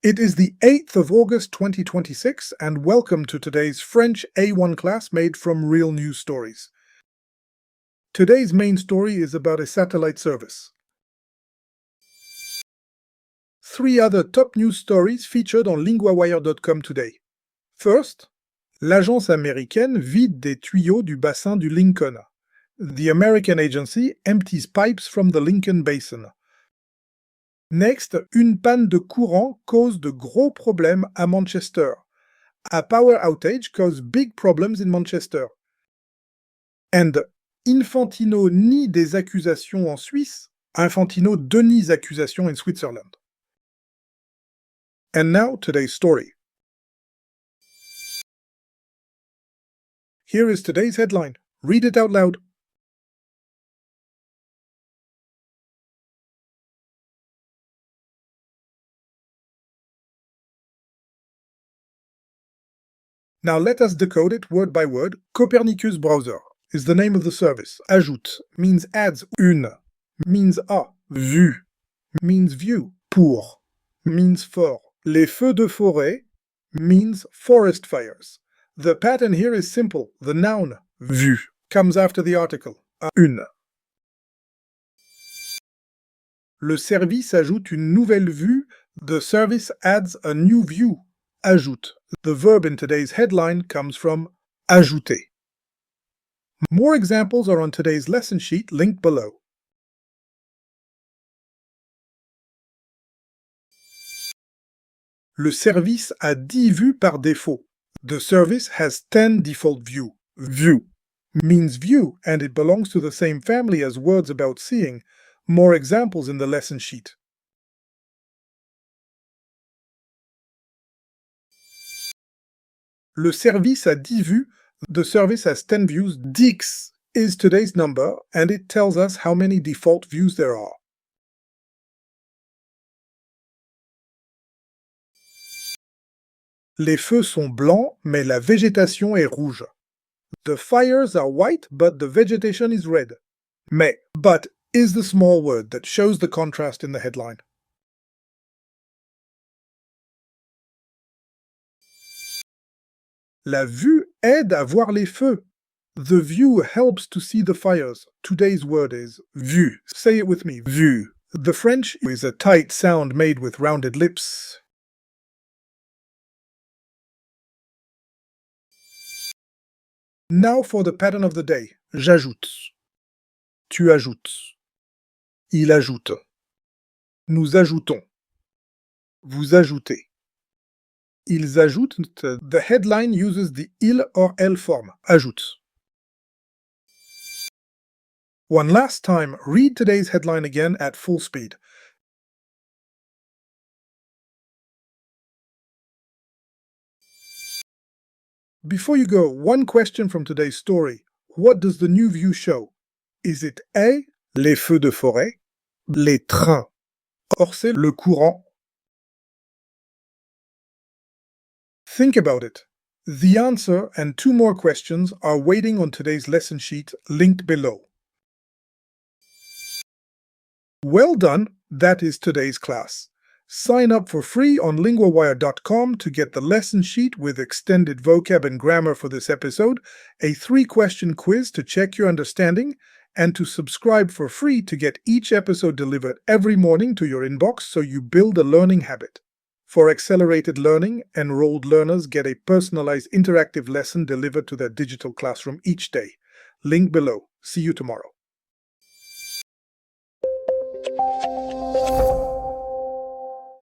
It is the 8th of August 2026, and welcome to today's French A1 class made from real news stories. Today's main story is about a satellite service. 3 other top news stories featured on LINGUAWIRE.com today. First, l'agence américaine vide des tuyaux du bassin du Lincoln. The American agency empties pipes from the Lincoln Basin. Next, une panne de courant cause de gros problèmes à Manchester. A power outage caused big problems in Manchester. And Infantino nie des accusations en Suisse. Infantino dénie accusations in Switzerland. And now today's story. Here is today's headline. Read it out loud. Now let us decode it word by word. Copernicus Browser is the name of the service. Ajoute means adds. Une means a. Vue means view. Pour means for. Les feux de forêt means forest fires. The pattern here is simple. The noun vue comes after the article. Une. Le service ajoute une nouvelle vue. The service adds a new view. Ajoute. The verb in today's headline comes from ajouter. More examples are on today's lesson sheet linked below. Le service a 10 vues par défaut. The service has 10 default views. View means view, and it belongs to the same family as words about seeing. More examples in the lesson sheet. Le service a 10 vues. The service has 10 views. 10 is today's number, and it tells us how many default views there are. Les feux sont blancs, mais la végétation est rouge. The fires are white, but the vegetation is red. Mais, but, is the small word that shows the contrast in the headline. La vue aide à voir les feux. The view helps to see the fires. Today's word is vue. Say it with me, vue. The French is a tight sound made with rounded lips. Now for the pattern of the day. J'ajoute. Tu ajoutes. Il ajoute. Nous ajoutons. Vous ajoutez. Ils ajoutent. The headline uses the il or elle form. Ajoute. One last time, read today's headline again at full speed. Before you go, one question from today's story. What does the new view show? Is it A, les feux de forêt, les trains, or c'est le courant? Think about it. The answer and 2 more questions are waiting on today's lesson sheet linked below. Well done, that is today's class. Sign up for free on linguawire.com to get the lesson sheet with extended vocab and grammar for this episode, a 3-question quiz to check your understanding, and to subscribe for free to get each episode delivered every morning to your inbox so you build a learning habit. For accelerated learning, enrolled learners get a personalized interactive lesson delivered to their digital classroom each day. Link below. See you tomorrow.